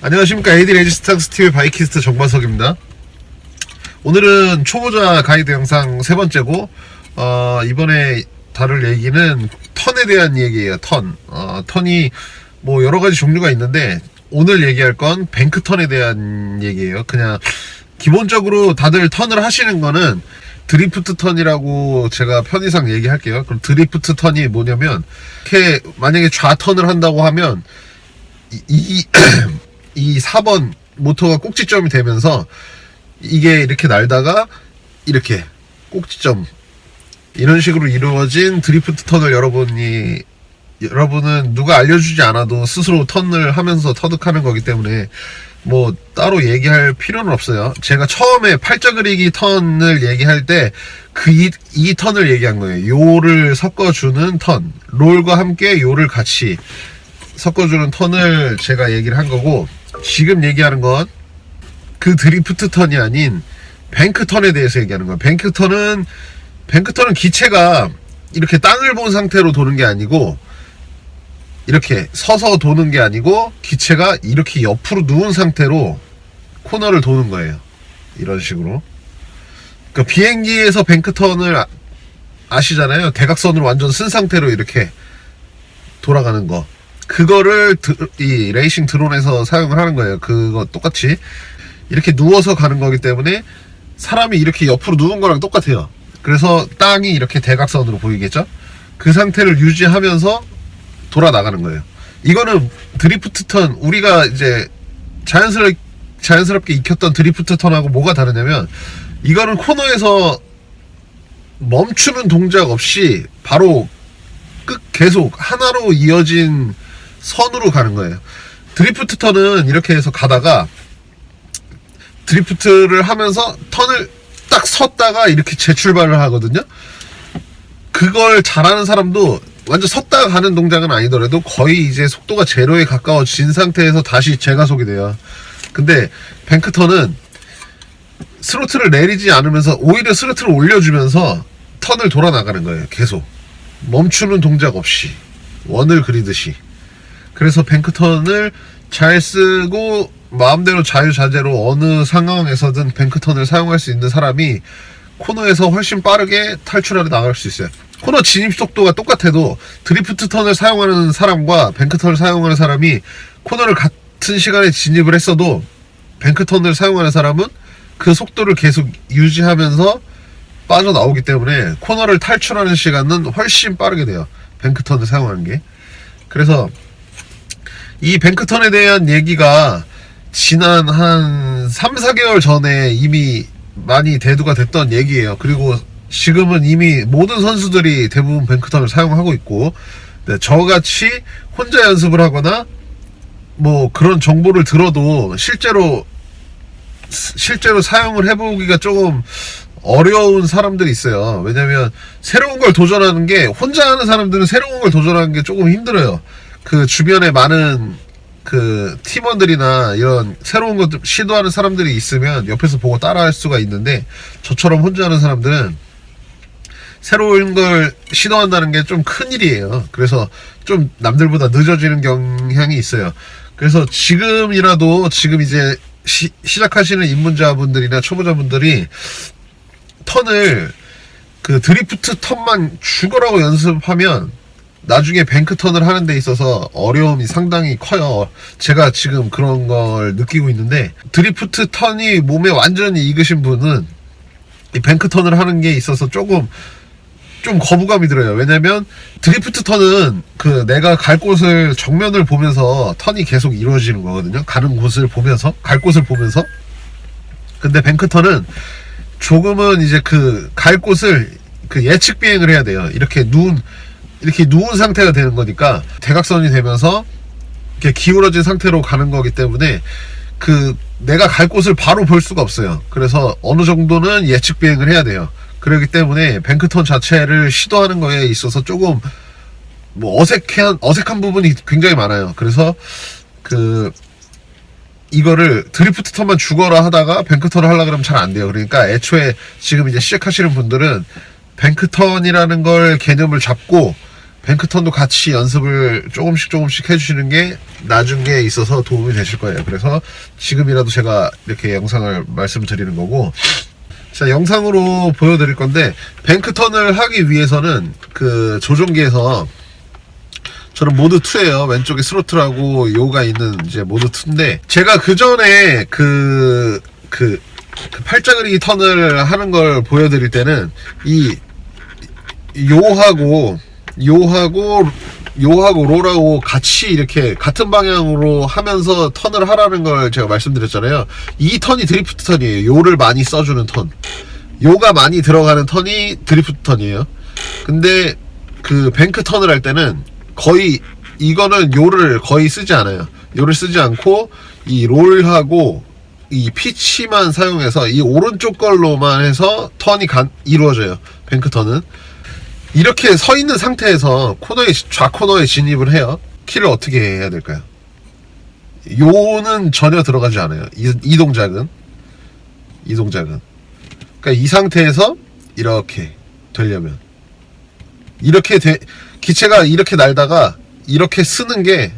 안녕하십니까. AD 레지스탕스 TV 바이키스트 정관석입니다. 오늘은 초보자 가이드 영상 세 번째고, 이번에 다룰 얘기는 턴에 대한 얘기예요. 턴이 뭐 여러 가지 종류가 있는데, 오늘 얘기할 건 뱅크 턴에 대한 얘기예요. 그냥 기본적으로 다들 턴을 하시는 거는 드리프트 턴이라고 제가 편의상 얘기할게요. 그럼 드리프트 턴이 뭐냐면, 이렇게 만약에 좌턴을 한다고 하면 이 4번 모터가 꼭지점이 되면서 이게 이렇게 날다가 이렇게 꼭지점, 이런 식으로 이루어진 드리프트 턴을 여러분은 누가 알려주지 않아도 스스로 턴을 하면서 터득하는 거기 때문에 뭐 따로 얘기할 필요는 없어요. 제가 처음에 팔자 그리기 턴을 얘기할 때 이 턴을 얘기한 거예요. 요를 섞어주는 턴, 롤과 함께 요를 같이 섞어주는 턴을 제가 얘기를 한 거고, 지금 얘기하는 건 그 드리프트 턴이 아닌 뱅크 턴에 대해서 얘기하는 거예요. 뱅크 턴은 기체가 이렇게 땅을 본 상태로 도는 게 아니고, 이렇게 서서 도는 게 아니고, 기체가 이렇게 옆으로 누운 상태로 코너를 도는 거예요. 이런 식으로. 그러니까 비행기에서 뱅크 턴을 아시잖아요. 대각선으로 완전 쓴 상태로 이렇게 돌아가는 거. 그거를 이 레이싱 드론에서 사용을 하는 거예요. 그거 똑같이 이렇게 누워서 가는 거기 때문에 사람이 이렇게 옆으로 누운 거랑 똑같아요. 그래서 땅이 이렇게 대각선으로 보이겠죠? 그 상태를 유지하면서 돌아 나가는 거예요. 이거는 드리프트 턴, 우리가 이제 자연스럽게 익혔던 드리프트 턴하고 뭐가 다르냐면, 이거는 코너에서 멈추는 동작 없이 바로 계속 하나로 이어진 선으로 가는 거예요. 드리프트 턴은 이렇게 해서 가다가 드리프트를 하면서 턴을 딱 섰다가 이렇게 재출발을 하거든요. 그걸 잘하는 사람도 완전 섰다가 가는 동작은 아니더라도 거의 이제 속도가 제로에 가까워진 상태에서 다시 재가속이 돼요. 근데 뱅크 턴은 스로틀을 내리지 않으면서 오히려 스로틀을 올려주면서 턴을 돌아 나가는 거예요. 계속 멈추는 동작 없이 원을 그리듯이. 그래서 뱅크 턴을 잘 쓰고 마음대로 자유자재로 어느 상황에서든 뱅크 턴을 사용할 수 있는 사람이 코너에서 훨씬 빠르게 탈출하러 나갈 수 있어요. 코너 진입 속도가 똑같아도 드리프트 턴을 사용하는 사람과 뱅크 턴을 사용하는 사람이 코너를 같은 시간에 진입을 했어도, 뱅크 턴을 사용하는 사람은 그 속도를 계속 유지하면서 빠져나오기 때문에 코너를 탈출하는 시간은 훨씬 빠르게 돼요. 뱅크 턴을 사용하는 게. 그래서 이 뱅크 턴에 대한 얘기가 지난 한 3-4개월 전에 이미 많이 대두가 됐던 얘기예요. 그리고 지금은 이미 모든 선수들이 대부분 뱅크 턴을 사용하고 있고, 저같이 혼자 연습을 하거나 뭐 그런 정보를 들어도 실제로 사용을 해보기가 조금 어려운 사람들이 있어요. 왜냐면 새로운 걸 도전하는 게, 혼자 하는 사람들은 새로운 걸 도전하는 게 조금 힘들어요. 그 주변에 많은 그 팀원들이나 이런 새로운 것 시도하는 사람들이 있으면 옆에서 보고 따라할 수가 있는데, 저처럼 혼자 하는 사람들은 새로운 걸 시도한다는 게 좀 큰일이에요. 그래서 좀 남들보다 늦어지는 경향이 있어요. 그래서 지금 이제 시작하시는 입문자분들이나 초보자분들이 턴을 그 드리프트 턴만 죽어라고 연습하면 나중에 뱅크 턴을 하는 데 있어서 어려움이 상당히 커요. 제가 지금 그런 걸 느끼고 있는데, 드리프트 턴이 몸에 완전히 익으신 분은 이 뱅크 턴을 하는 게 있어서 좀 거부감이 들어요. 왜냐면 드리프트 턴은 그 내가 갈 곳을 정면을 보면서 턴이 계속 이루어지는 거거든요. 가는 곳을 보면서, 갈 곳을 보면서. 근데 뱅크 턴은 조금은 이제 그 갈 곳을 그 예측 비행을 해야 돼요. 이렇게 누운 상태가 되는 거니까 대각선이 되면서 이렇게 기울어진 상태로 가는 거기 때문에 그 내가 갈 곳을 바로 볼 수가 없어요. 그래서 어느 정도는 예측 비행을 해야 돼요. 그렇기 때문에 뱅크 턴 자체를 시도하는 거에 있어서 조금 뭐 어색한 부분이 굉장히 많아요. 그래서 이거를 드리프트 턴만 죽어라 하다가 뱅크 턴을 하려고 그러면 잘 안 돼요. 그러니까 애초에 지금 이제 시작하시는 분들은 뱅크 턴이라는 걸 개념을 잡고 뱅크턴도 같이 연습을 조금씩 해주시는 게 나중에 있어서 도움이 되실 거예요. 그래서 지금이라도 제가 이렇게 영상을 말씀드리는 거고, 자, 영상으로 보여드릴 건데, 뱅크턴을 하기 위해서는 그 조종기에서, 저는 모드 2예요. 왼쪽에 스로틀하고 요가 있는 이제 모드 2인데, 제가 그 전에 그 팔자그리기 턴을 하는 걸 보여드릴 때는 이 요하고 롤하고 같이 이렇게 같은 방향으로 하면서 턴을 하라는 걸 제가 말씀드렸잖아요. 이 턴이 드리프트 턴이에요. 요를 많이 써주는 턴, 요가 많이 들어가는 턴이 드리프트 턴이에요. 근데 그 뱅크 턴을 할 때는 거의 이거는 요를 거의 쓰지 않아요. 요를 쓰지 않고 이 롤하고 이 피치만 사용해서 이 오른쪽 걸로만 해서 턴이 이루어져요. 뱅크 턴은 이렇게 서 있는 상태에서 좌코너에 진입을 해요. 키를 어떻게 해야 될까요? 요는 전혀 들어가지 않아요. 이 동작은 그러니까 이 상태에서 이렇게 되려면 기체가 이렇게 날다가 이렇게 쓰는 게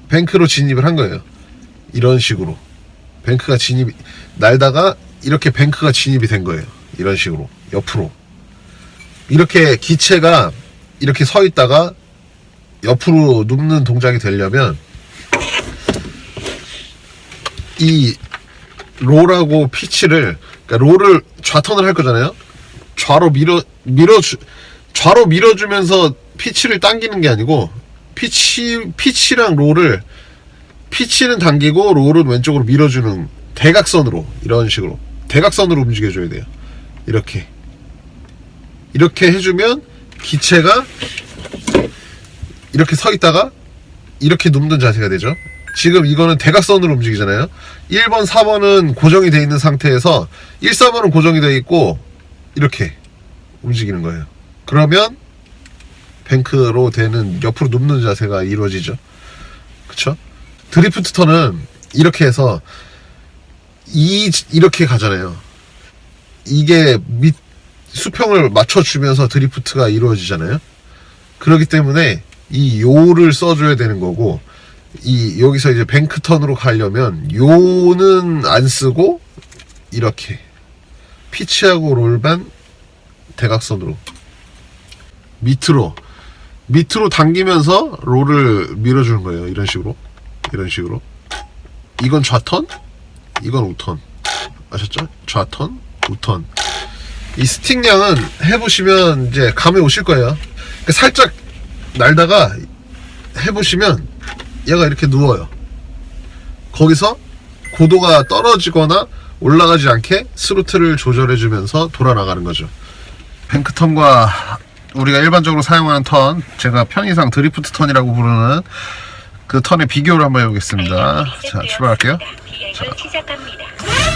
뱅크로 진입을 한 거예요. 이런 식으로 날다가 이렇게 뱅크가 진입이 된 거예요. 이런 식으로 옆으로 이렇게 기체가 이렇게 서 있다가 옆으로 눕는 동작이 되려면 이 롤하고 피치를, 그러니까 롤을 좌턴을 할 거잖아요. 좌로 밀어주면서 피치를 당기는 게 아니고 피치랑 롤을, 피치는 당기고 롤은 왼쪽으로 밀어주는 대각선으로, 이런 식으로 대각선으로 움직여줘야 돼요. 이렇게 해주면 기체가 이렇게 서 있다가 이렇게 눕는 자세가 되죠. 지금 이거는 대각선으로 움직이잖아요. 1번, 4번은 고정이 되어 있는 상태에서 1, 4번은 고정이 되어 있고 이렇게 움직이는 거예요. 그러면 뱅크로 되는 옆으로 눕는 자세가 이루어지죠. 그쵸? 드리프트 턴은 이렇게 해서 이렇게 가잖아요. 이게 수평을 맞춰주면서 드리프트가 이루어지잖아요. 그렇기 때문에 이 요를 써줘야 되는 거고, 여기서 이제 뱅크 턴으로 가려면 요는 안 쓰고 이렇게 피치하고 롤반 대각선으로 밑으로 당기면서 롤을 밀어주는 거예요. 이런 식으로 이건 좌턴, 이건 우턴. 아셨죠? 좌턴, 우턴. 이 스틱량은 해보시면 이제 감이 오실 거예요. 그러니까 살짝 날다가 해보시면 얘가 이렇게 누워요. 거기서 고도가 떨어지거나 올라가지 않게 스로틀을 조절해주면서 돌아나가는 거죠. 뱅크턴과 우리가 일반적으로 사용하는 턴, 제가 편의상 드리프트 턴이라고 부르는 그 턴의 비교를 한번 해보겠습니다. 자, 출발할게요. 자,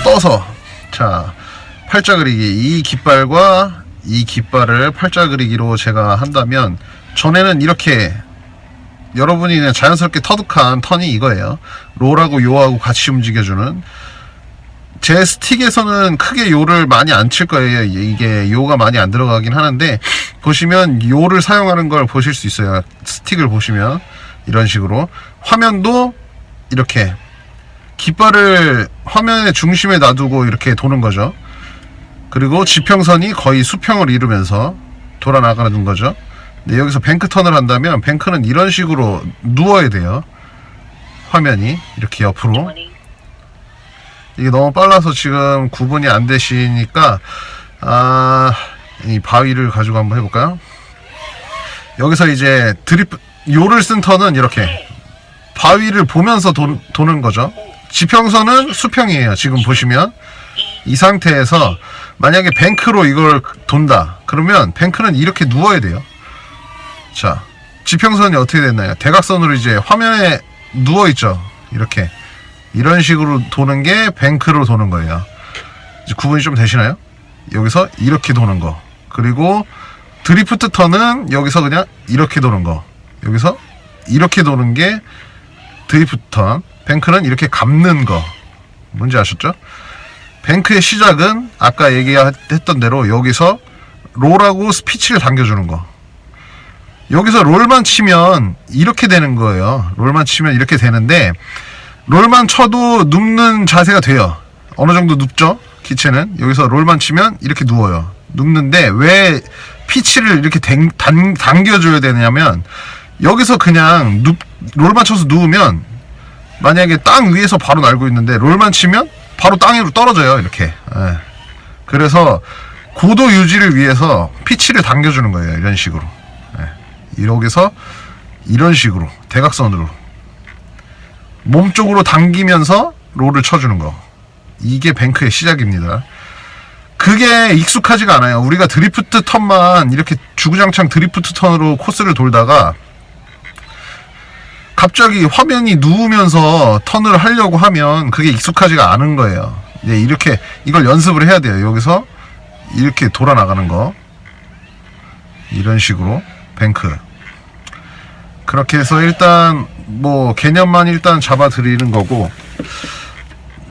떠서, 자, 팔자 그리기, 이 깃발과 이 깃발을 팔자 그리기로 제가 한다면, 전에는 이렇게 여러분이 그냥 자연스럽게 터득한 턴이 이거예요. 롤하고 요하고 같이 움직여주는. 제 스틱에서는 크게 요를 많이 안 칠 거예요. 이게 요가 많이 안 들어가긴 하는데, 보시면 요를 사용하는 걸 보실 수 있어요. 스틱을 보시면 이런 식으로 화면도 이렇게 깃발을 화면의 중심에 놔두고 이렇게 도는 거죠. 그리고 지평선이 거의 수평을 이루면서 돌아 나가는 거죠. 근데 여기서 뱅크 턴을 한다면 뱅크는 이런 식으로 누워야 돼요. 화면이 이렇게 옆으로. 이게 너무 빨라서 지금 구분이 안 되시니까 이 바위를 가지고 한번 해볼까요? 여기서 이제 요를 쓴 턴은 이렇게 바위를 보면서 도는 거죠. 지평선은 수평이에요. 지금 보시면 이 상태에서 만약에 뱅크로 이걸 돈다 그러면 뱅크는 이렇게 누워야 돼요. 자, 지평선이 어떻게 됐나요? 대각선으로 이제 화면에 누워있죠. 이렇게 이런 식으로 도는 게 뱅크로 도는 거예요. 이제 구분이 좀 되시나요? 여기서 이렇게 도는 거, 그리고 드리프트 턴은 여기서 그냥 이렇게 도는 거, 여기서 이렇게 도는 게 드리프트 턴. 뱅크는 이렇게 감는 거. 뭔지 아셨죠? 뱅크의 시작은 아까 얘기했던 대로 여기서 롤하고 스피치를 당겨주는 거. 여기서 롤만 치면 이렇게 되는 거예요. 롤만 치면 이렇게 되는데 롤만 쳐도 눕는 자세가 돼요. 어느 정도 눕죠? 기체는 여기서 롤만 치면 이렇게 누워요. 눕는데 왜 피치를 이렇게 당겨줘야 되냐면 여기서 그냥 롤만 쳐서 누우면 만약에 땅 위에서 바로 날고 있는데 롤만 치면 바로 땅 위로 떨어져요. 이렇게. 예. 그래서 고도 유지를 위해서 피치를 당겨주는 거예요. 이런 식으로. 예. 여기서 이런 식으로 대각선으로 몸 쪽으로 당기면서 롤을 쳐주는 거. 이게 뱅크의 시작입니다. 그게 익숙하지가 않아요. 우리가 드리프트 턴만 이렇게 주구장창 드리프트 턴으로 코스를 돌다가 갑자기 화면이 누우면서 턴을 하려고 하면 그게 익숙하지가 않은 거예요. 이제 이렇게 이걸 연습을 해야 돼요. 여기서 이렇게 돌아 나가는 거. 이런 식으로 뱅크. 그렇게 해서 일단 뭐 개념만 일단 잡아 드리는 거고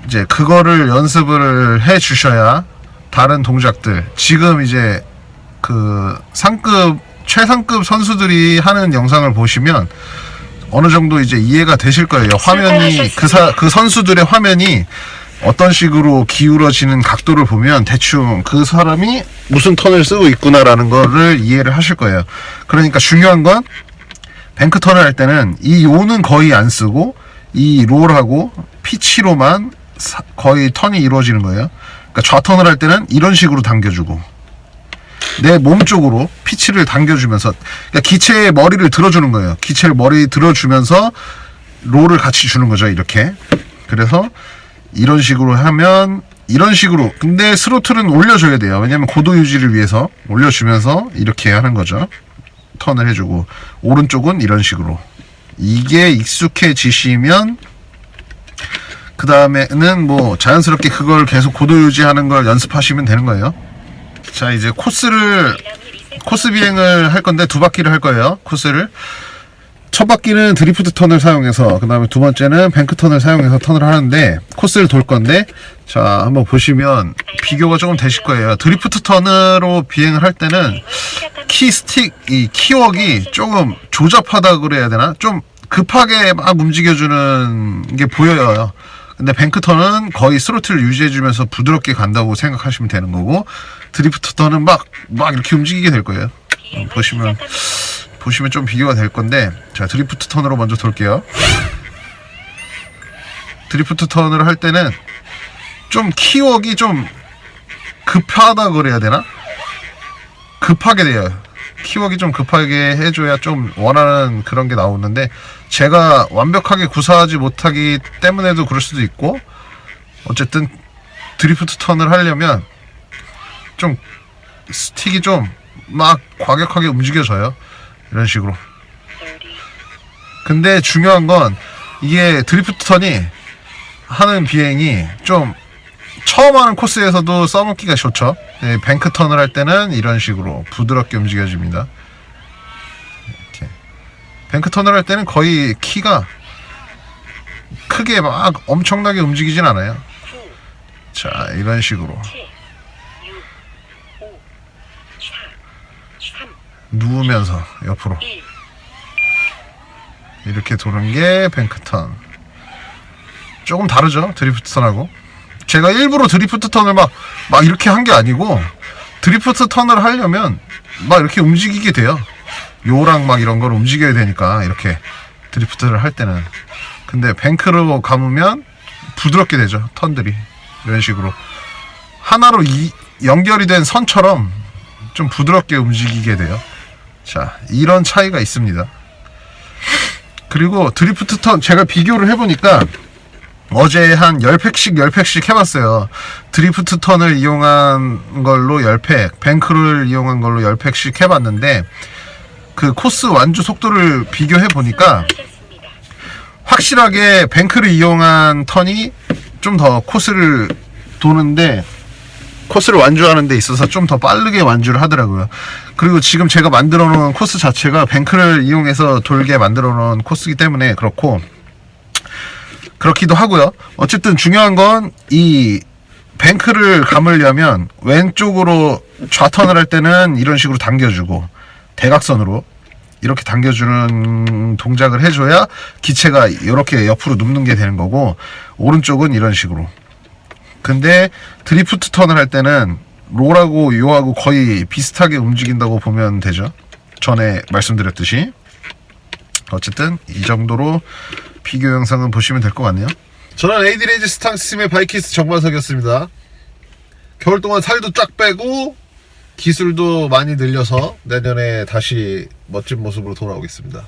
이제 그거를 연습을 해 주셔야 다른 동작들 지금 이제 그 상급 최상급 선수들이 하는 영상을 보시면 어느 정도 이제 이해가 되실 거예요. 화면이 그 선수들의 화면이 어떤 식으로 기울어지는 각도를 보면 대충 그 사람이 무슨 턴을 쓰고 있구나라는 거를 이해를 하실 거예요. 그러니까 중요한 건 뱅크 턴을 할 때는 이 요는 거의 안 쓰고 이 롤하고 피치로만 거의 턴이 이루어지는 거예요. 그러니까 좌턴을 할 때는 이런 식으로 당겨주고 내 몸 쪽으로 피치를 당겨주면서 그러니까 기체의 머리를 들어주는 거예요. 기체를 머리 들어주면서 롤을 같이 주는 거죠. 이렇게. 그래서 이런 식으로 하면 이런 식으로 근데 스로틀은 올려줘야 돼요. 왜냐면 고도 유지를 위해서 올려주면서 이렇게 하는 거죠. 턴을 해주고 오른쪽은 이런 식으로 이게 익숙해지시면 그 다음에는 뭐 자연스럽게 그걸 계속 고도 유지하는 걸 연습하시면 되는 거예요. 자 이제 코스 비행을 할 건데 두 바퀴를 할 거예요. 코스를 첫 바퀴는 드리프트 턴을 사용해서 그 다음에 두 번째는 뱅크 턴을 사용해서 턴을 하는데 코스를 돌 건데 자 한번 보시면 비교가 조금 되실 거예요. 드리프트 턴으로 비행을 할 때는 이 키웍이 조금 조잡하다 그래야 되나? 좀 급하게 막 움직여주는 게 보여요. 근데 뱅크 턴은 거의 스로틀을 유지해주면서 부드럽게 간다고 생각하시면 되는 거고 드리프트 턴은 막 이렇게 움직이게 될 거예요. 보시면 좀 비교가 될 건데 자 드리프트 턴으로 먼저 돌게요. 드리프트 턴을 할 때는 좀 키웍이 좀 급하다 그래야 되나? 급하게 돼요. 키웍이 좀 급하게 해줘야 좀 원하는 그런 게 나오는데 제가 완벽하게 구사하지 못하기 때문에도 그럴 수도 있고 어쨌든 드리프트 턴을 하려면 좀 스틱이 좀 막 과격하게 움직여져요. 이런 식으로. 근데 중요한 건 이게 드리프트 턴이 하는 비행이 좀 처음 하는 코스에서도 써먹기가 좋죠. 네, 뱅크 턴을 할 때는 이런 식으로 부드럽게 움직여집니다. 이렇게. 뱅크 턴을 할 때는 거의 키가 크게 막 엄청나게 움직이진 않아요. 자, 이런 식으로 누우면서 옆으로 이렇게 도는 게 뱅크 턴. 조금 다르죠, 드리프트 턴하고. 제가 일부러 드리프트 턴을 막 이렇게 한 게 아니고 드리프트 턴을 하려면 막 이렇게 움직이게 돼요. 요랑 막 이런 걸 움직여야 되니까 이렇게 드리프트를 할 때는. 근데 뱅크로 감으면 부드럽게 되죠, 턴들이. 이런 식으로 하나로 연결이 된 선처럼 좀 부드럽게 움직이게 돼요. 자, 이런 차이가 있습니다. 그리고 드리프트 턴 제가 비교를 해보니까 어제 한 10팩씩 해봤어요. 드리프트 턴을 이용한 걸로 10팩, 뱅크를 이용한 걸로 10팩씩 해봤는데 그 코스 완주 속도를 비교해보니까 확실하게 뱅크를 이용한 턴이 좀 더 코스를 도는데 코스를 완주하는 데 있어서 좀 더 빠르게 완주를 하더라고요. 그리고 지금 제가 만들어 놓은 코스 자체가 뱅크를 이용해서 돌게 만들어 놓은 코스이기 때문에 그렇기도 하고요. 어쨌든 중요한 건 이 뱅크를 감으려면 왼쪽으로 좌턴을 할 때는 이런 식으로 당겨주고 대각선으로 이렇게 당겨주는 동작을 해줘야 기체가 이렇게 옆으로 눕는 게 되는 거고, 오른쪽은 이런 식으로. 근데 드리프트 턴을 할 때는 롤하고 요하고 거의 비슷하게 움직인다고 보면 되죠. 전에 말씀드렸듯이. 어쨌든 이 정도로 비교 영상은 보시면 될 것 같네요. 저는 에이디레이즈 스탕스팀의 바이키스 정만석이었습니다. 겨울 동안 살도 쫙 빼고 기술도 많이 늘려서 내년에 다시 멋진 모습으로 돌아오겠습니다.